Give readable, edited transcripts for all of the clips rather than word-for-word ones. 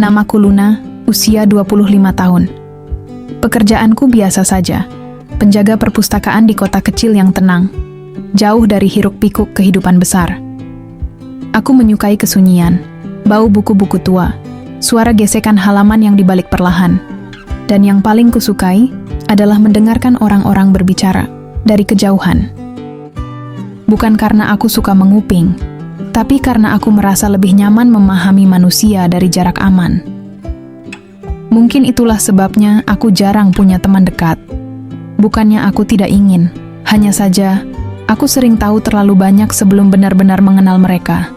Namaku Luna, usia 25 tahun. Pekerjaanku biasa saja, penjaga perpustakaan di kota kecil yang tenang, jauh dari hiruk-pikuk kehidupan besar. Aku menyukai kesunyian, bau buku-buku tua, suara gesekan halaman yang dibalik perlahan. Dan yang paling kusukai adalah mendengarkan orang-orang berbicara dari kejauhan. Bukan karena aku suka menguping, tapi karena aku merasa lebih nyaman memahami manusia dari jarak aman. Mungkin itulah sebabnya aku jarang punya teman dekat. Bukannya aku tidak ingin, hanya saja aku sering tahu terlalu banyak sebelum benar-benar mengenal mereka.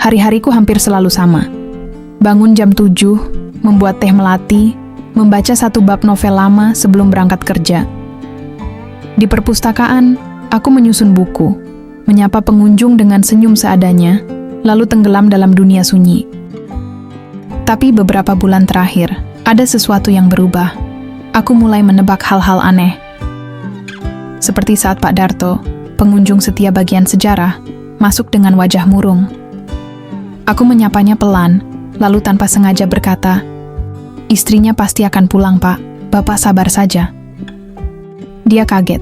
Hari-hariku hampir selalu sama. Bangun jam 7, membuat teh melati, membaca satu bab novel lama sebelum berangkat kerja. Di perpustakaan, aku menyusun buku, menyapa pengunjung dengan senyum seadanya, lalu tenggelam dalam dunia sunyi. Tapi beberapa bulan terakhir, ada sesuatu yang berubah. Aku mulai menebak hal-hal aneh. Seperti saat Pak Darto, pengunjung setia bagian sejarah, masuk dengan wajah murung. Aku menyapanya pelan, lalu tanpa sengaja berkata, "Istrinya pasti akan pulang, Pak. Bapak sabar saja." Dia kaget.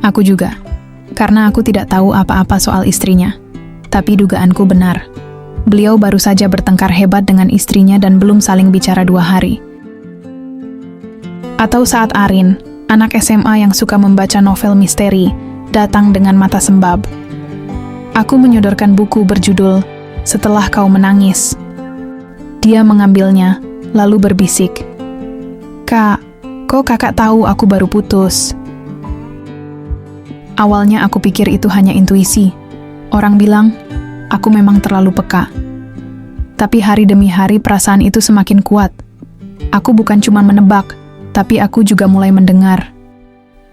Aku juga. Karena aku tidak tahu apa-apa soal istrinya. Tapi dugaanku benar. Beliau baru saja bertengkar hebat dengan istrinya dan belum saling bicara 2 hari. Atau saat Arin, anak SMA yang suka membaca novel misteri, datang dengan mata sembab. Aku menyodorkan buku berjudul "Setelah Kau Menangis". Dia mengambilnya, lalu berbisik, "Kak, kok kakak tahu aku baru putus?" Awalnya aku pikir itu hanya intuisi. Orang bilang, aku memang terlalu peka. Tapi hari demi hari perasaan itu semakin kuat. Aku bukan cuma menebak, tapi aku juga mulai mendengar.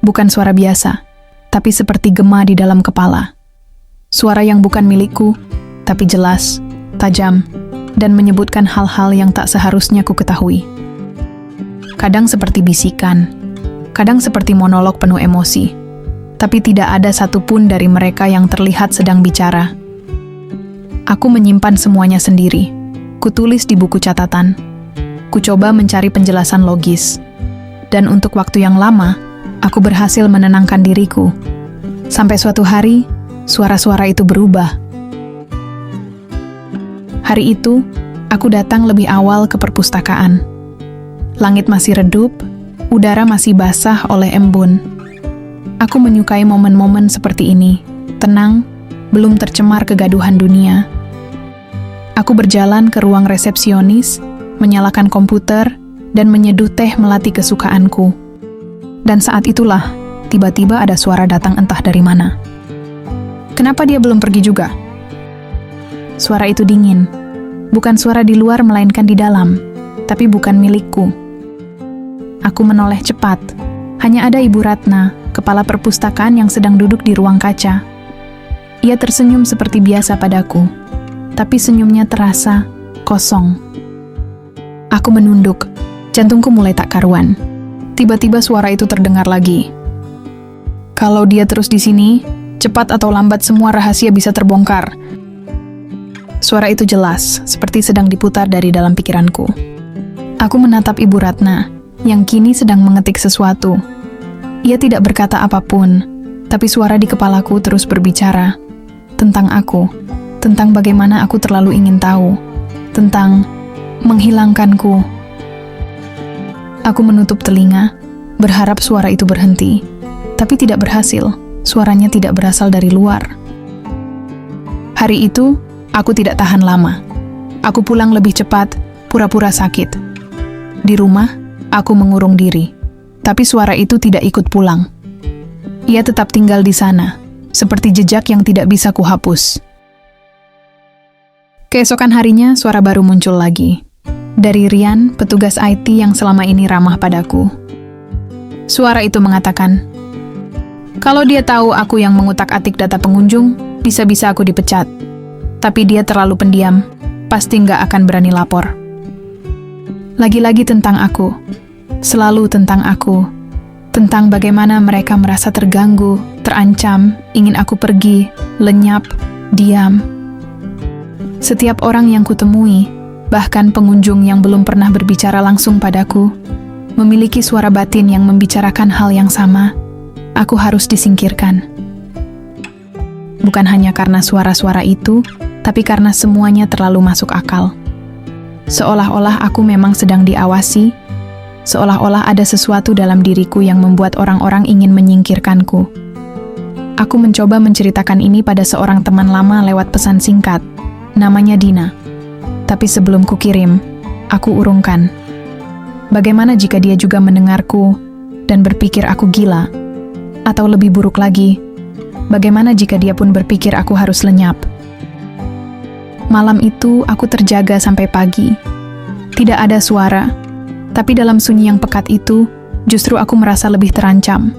Bukan suara biasa, tapi seperti gema di dalam kepala. Suara yang bukan milikku, tapi jelas, tajam, dan menyebutkan hal-hal yang tak seharusnya ku ketahui. Kadang seperti bisikan, kadang seperti monolog penuh emosi, tapi tidak ada satupun dari mereka yang terlihat sedang bicara. Aku menyimpan semuanya sendiri. Kutulis di buku catatan. Kucoba mencari penjelasan logis. Dan untuk waktu yang lama, aku berhasil menenangkan diriku. Sampai suatu hari, suara-suara itu berubah. Hari itu, aku datang lebih awal ke perpustakaan. Langit masih redup, udara masih basah oleh embun. Aku menyukai momen-momen seperti ini, tenang, belum tercemar kegaduhan dunia. Aku berjalan ke ruang resepsionis, menyalakan komputer, dan menyeduh teh melati kesukaanku. Dan saat itulah, tiba-tiba ada suara datang entah dari mana. Kenapa dia belum pergi juga? Suara itu dingin. Bukan suara di luar melainkan di dalam, tapi bukan milikku. Aku menoleh cepat. Hanya ada Ibu Ratna, kepala perpustakaan yang sedang duduk di ruang kaca. Ia tersenyum seperti biasa padaku, tapi senyumnya terasa kosong. Aku menunduk, jantungku mulai tak karuan. Tiba-tiba suara itu terdengar lagi. "Kalau dia terus di sini, cepat atau lambat semua rahasia bisa terbongkar." Suara itu jelas, seperti sedang diputar dari dalam pikiranku. Aku menatap Ibu Ratna, yang kini sedang mengetik sesuatu. Ia tidak berkata apapun, tapi suara di kepalaku terus berbicara. Tentang aku, tentang bagaimana aku terlalu ingin tahu, tentang menghilangkanku. Aku menutup telinga, berharap suara itu berhenti, tapi tidak berhasil. Suaranya tidak berasal dari luar. Hari itu, aku tidak tahan lama. Aku pulang lebih cepat, pura-pura sakit. Di rumah, aku mengurung diri, tapi suara itu tidak ikut pulang. Ia tetap tinggal di sana, seperti jejak yang tidak bisa kuhapus. Keesokan harinya, suara baru muncul lagi. Dari Rian, petugas IT yang selama ini ramah padaku. Suara itu mengatakan, "Kalau dia tahu aku yang mengutak-atik data pengunjung, bisa-bisa aku dipecat. Tapi dia terlalu pendiam, pasti nggak akan berani lapor." Lagi-lagi tentang aku. Selalu tentang aku. Tentang bagaimana mereka merasa terganggu, terancam, ingin aku pergi, lenyap, diam. Setiap orang yang kutemui, bahkan pengunjung yang belum pernah berbicara langsung padaku, memiliki suara batin yang membicarakan hal yang sama. Aku harus disingkirkan. Bukan hanya karena suara-suara itu, tapi karena semuanya terlalu masuk akal. Seolah-olah aku memang sedang diawasi, seolah-olah ada sesuatu dalam diriku yang membuat orang-orang ingin menyingkirkanku. Aku mencoba menceritakan ini pada seorang teman lama lewat pesan singkat, namanya Dina. Tapi sebelum kukirim, aku urungkan. Bagaimana jika dia juga mendengarku dan berpikir aku gila? Atau lebih buruk lagi, bagaimana jika dia pun berpikir aku harus lenyap? Malam itu aku terjaga sampai pagi. Tidak ada suara, tapi dalam sunyi yang pekat itu, justru aku merasa lebih terancam.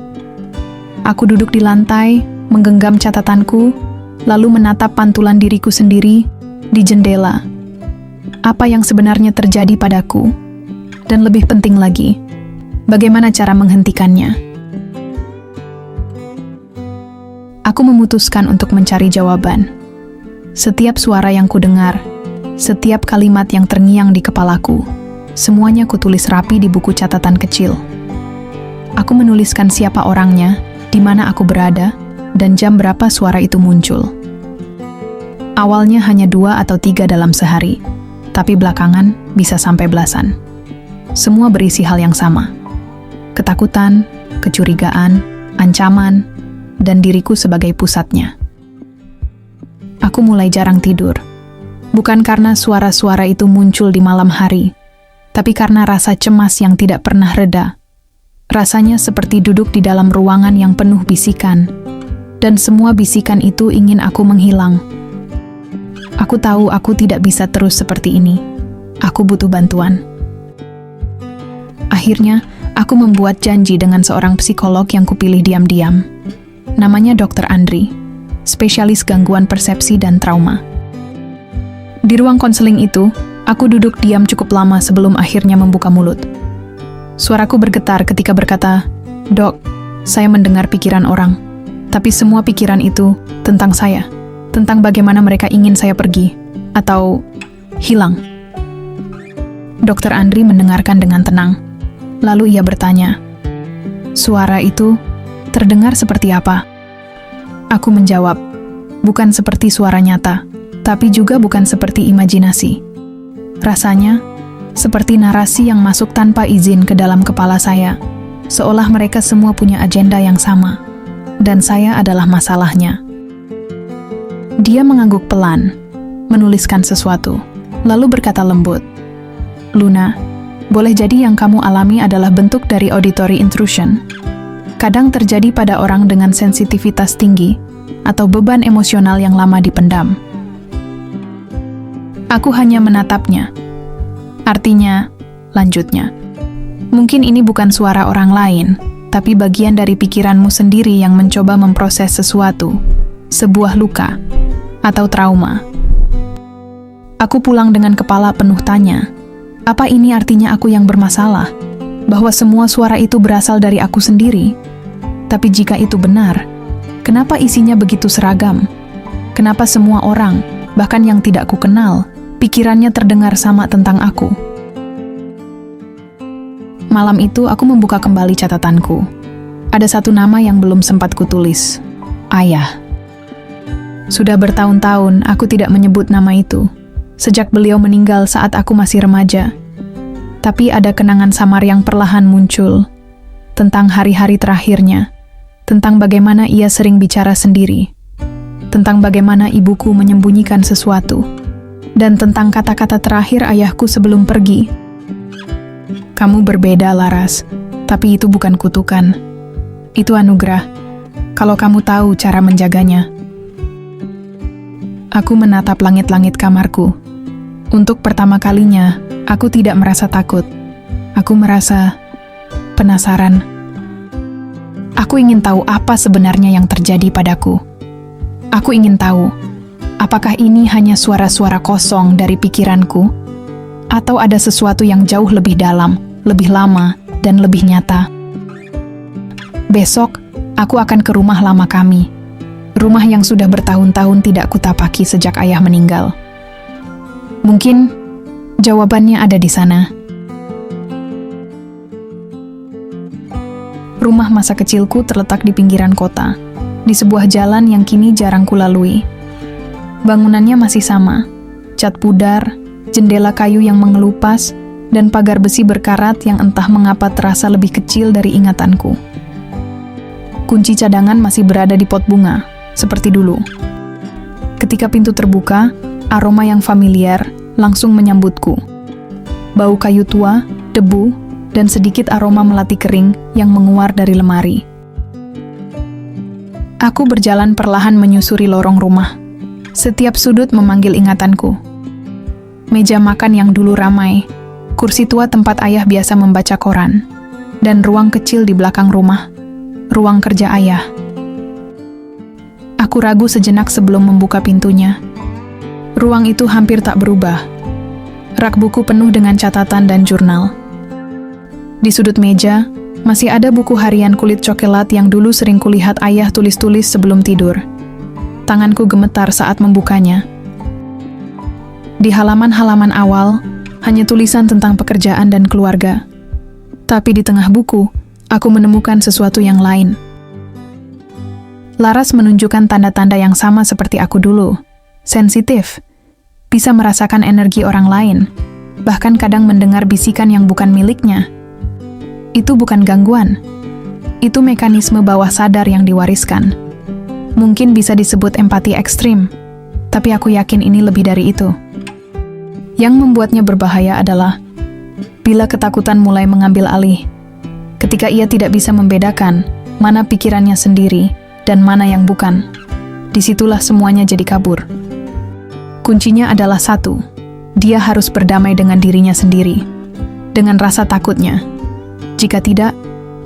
Aku duduk di lantai, menggenggam catatanku, lalu menatap pantulan diriku sendiri di jendela. Apa yang sebenarnya terjadi padaku? Dan lebih penting lagi, bagaimana cara menghentikannya? Aku memutuskan untuk mencari jawaban. Setiap suara yang kudengar, setiap kalimat yang terngiang di kepalaku, semuanya kutulis rapi di buku catatan kecil. Aku menuliskan siapa orangnya, di mana aku berada, dan jam berapa suara itu muncul. Awalnya hanya 2 atau 3 dalam sehari, tapi belakangan bisa sampai belasan. Semua berisi hal yang sama. Ketakutan, kecurigaan, ancaman, dan diriku sebagai pusatnya. Aku mulai jarang tidur. Bukan karena suara-suara itu muncul di malam hari, tapi karena rasa cemas yang tidak pernah reda. Rasanya seperti duduk di dalam ruangan yang penuh bisikan, dan semua bisikan itu ingin aku menghilang. Aku tahu aku tidak bisa terus seperti ini. Aku butuh bantuan. Akhirnya, aku membuat janji dengan seorang psikolog yang kupilih diam-diam. Namanya Dr. Andri, spesialis gangguan persepsi dan trauma. Di ruang konseling itu, aku duduk diam cukup lama sebelum akhirnya membuka mulut. Suaraku bergetar ketika berkata, "Dok, saya mendengar pikiran orang, tapi semua pikiran itu tentang saya, tentang bagaimana mereka ingin saya pergi, atau hilang." Dr. Andri mendengarkan dengan tenang. Lalu ia bertanya, "Suara itu terdengar seperti apa?" Aku menjawab, "Bukan seperti suara nyata, tapi juga bukan seperti imajinasi. Rasanya seperti narasi yang masuk tanpa izin ke dalam kepala saya, seolah mereka semua punya agenda yang sama, dan saya adalah masalahnya." Dia mengangguk pelan, menuliskan sesuatu, lalu berkata lembut, "Luna, boleh jadi yang kamu alami adalah bentuk dari auditory intrusion. Kadang terjadi pada orang dengan sensitivitas tinggi atau beban emosional yang lama dipendam." Aku hanya menatapnya. "Artinya," lanjutnya, "mungkin ini bukan suara orang lain, tapi bagian dari pikiranmu sendiri yang mencoba memproses sesuatu, sebuah luka, atau trauma." Aku pulang dengan kepala penuh tanya. Apa ini artinya aku yang bermasalah? Bahwa semua suara itu berasal dari aku sendiri? Tapi jika itu benar, kenapa isinya begitu seragam? Kenapa semua orang, bahkan yang tidak kukenal, pikirannya terdengar sama tentang aku? Malam itu aku membuka kembali catatanku. Ada satu nama yang belum sempat kutulis. Ayah. Sudah bertahun-tahun aku tidak menyebut nama itu. Sejak beliau meninggal saat aku masih remaja. Tapi ada kenangan samar yang perlahan muncul. Tentang hari-hari terakhirnya. Tentang bagaimana ia sering bicara sendiri. Tentang bagaimana ibuku menyembunyikan sesuatu. Dan tentang kata-kata terakhir ayahku sebelum pergi. Kamu berbeda, Laras. Tapi itu bukan kutukan. Itu anugerah. Kalau kamu tahu cara menjaganya. Aku menatap langit-langit kamarku. Untuk pertama kalinya, aku tidak merasa takut. Aku merasa penasaran. Aku ingin tahu apa sebenarnya yang terjadi padaku. Aku ingin tahu, apakah ini hanya suara-suara kosong dari pikiranku, atau ada sesuatu yang jauh lebih dalam, lebih lama, dan lebih nyata. Besok, aku akan ke rumah lama kami. Rumah yang sudah bertahun-tahun tidak kutapaki sejak ayah meninggal. Mungkin jawabannya ada di sana. Rumah masa kecilku terletak di pinggiran kota, di sebuah jalan yang kini jarang kulalui. Bangunannya masih sama, cat pudar, jendela kayu yang mengelupas, dan pagar besi berkarat yang entah mengapa terasa lebih kecil dari ingatanku. Kunci cadangan masih berada di pot bunga, seperti dulu. Ketika pintu terbuka, aroma yang familiar langsung menyambutku. Bau kayu tua, debu, dan sedikit aroma melati kering yang menguar dari lemari. Aku berjalan perlahan menyusuri lorong rumah. Setiap sudut memanggil ingatanku. Meja makan yang dulu ramai, kursi tua tempat ayah biasa membaca koran, dan ruang kecil di belakang rumah, ruang kerja ayah. Aku ragu sejenak sebelum membuka pintunya. Ruang itu hampir tak berubah. Rak buku penuh dengan catatan dan jurnal. Di sudut meja, masih ada buku harian kulit coklat yang dulu sering kulihat ayah tulis-tulis sebelum tidur. Tanganku gemetar saat membukanya. Di halaman-halaman awal, hanya tulisan tentang pekerjaan dan keluarga. Tapi di tengah buku, aku menemukan sesuatu yang lain. Laras menunjukkan tanda-tanda yang sama seperti aku dulu. Sensitif, bisa merasakan energi orang lain, bahkan kadang mendengar bisikan yang bukan miliknya. Itu bukan gangguan. Itu mekanisme bawah sadar yang diwariskan. Mungkin bisa disebut empati ekstrim, tapi aku yakin ini lebih dari itu. Yang membuatnya berbahaya adalah bila ketakutan mulai mengambil alih. Ketika ia tidak bisa membedakan mana pikirannya sendiri dan mana yang bukan, disitulah semuanya jadi kabur. Kuncinya adalah satu, dia harus berdamai dengan dirinya sendiri, dengan rasa takutnya. Jika tidak,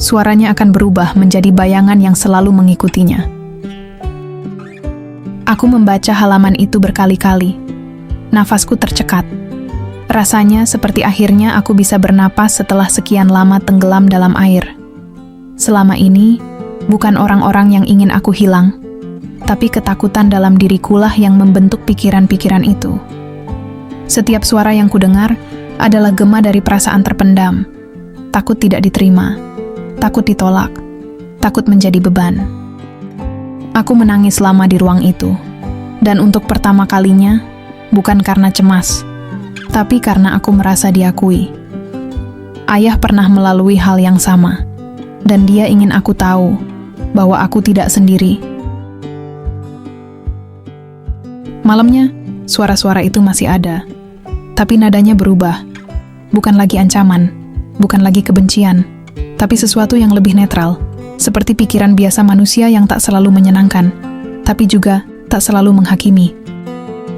suaranya akan berubah menjadi bayangan yang selalu mengikutinya. Aku membaca halaman itu berkali-kali. Nafasku tercekat. Rasanya seperti akhirnya aku bisa bernapas setelah sekian lama tenggelam dalam air. Selama ini, bukan orang-orang yang ingin aku hilang, tapi ketakutan dalam dirikulah yang membentuk pikiran-pikiran itu. Setiap suara yang kudengar adalah gema dari perasaan terpendam. Takut tidak diterima, takut ditolak, takut menjadi beban. Aku menangis lama di ruang itu, dan untuk pertama kalinya, bukan karena cemas, tapi karena aku merasa diakui. Ayah pernah melalui hal yang sama, dan dia ingin aku tahu bahwa aku tidak sendiri. Malamnya, suara-suara itu masih ada, tapi nadanya berubah. Bukan lagi ancaman, bukan lagi kebencian, tapi sesuatu yang lebih netral, seperti pikiran biasa manusia yang tak selalu menyenangkan, tapi juga tak selalu menghakimi.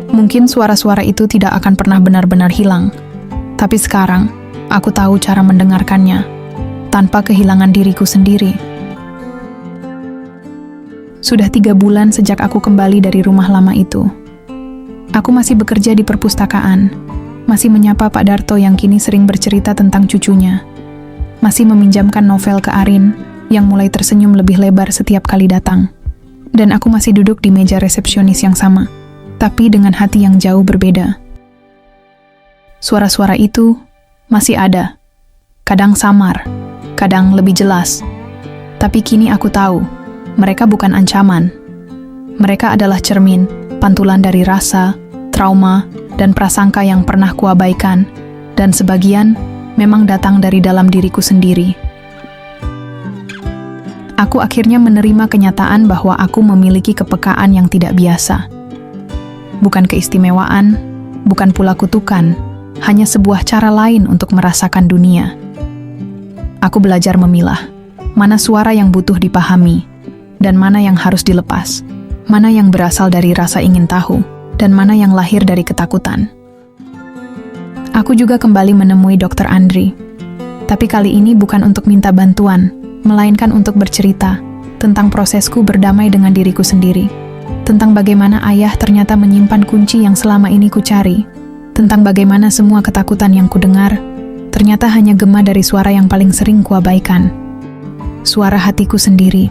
Mungkin suara-suara itu tidak akan pernah benar-benar hilang, tapi sekarang aku tahu cara mendengarkannya, tanpa kehilangan diriku sendiri. Sudah 3 bulan sejak aku kembali dari rumah lama itu. Aku masih bekerja di perpustakaan, masih menyapa Pak Darto yang kini sering bercerita tentang cucunya, masih meminjamkan novel ke Arin yang mulai tersenyum lebih lebar setiap kali datang. Dan aku masih duduk di meja resepsionis yang sama, tapi dengan hati yang jauh berbeda. Suara-suara itu masih ada, kadang samar, kadang lebih jelas. Tapi kini aku tahu, mereka bukan ancaman. Mereka adalah cermin, pantulan dari rasa, trauma, dan prasangka yang pernah kuabaikan, dan sebagian memang datang dari dalam diriku sendiri. Aku akhirnya menerima kenyataan bahwa aku memiliki kepekaan yang tidak biasa. Bukan keistimewaan, bukan pula kutukan, hanya sebuah cara lain untuk merasakan dunia. Aku belajar memilah, mana suara yang butuh dipahami, dan mana yang harus dilepas, mana yang berasal dari rasa ingin tahu, dan mana yang lahir dari ketakutan. Aku juga kembali menemui Dr. Andri, tapi kali ini bukan untuk minta bantuan, melainkan untuk bercerita tentang prosesku berdamai dengan diriku sendiri, tentang bagaimana ayah ternyata menyimpan kunci yang selama ini kucari, tentang bagaimana semua ketakutan yang kudengar ternyata hanya gema dari suara yang paling sering kuabaikan, suara hatiku sendiri.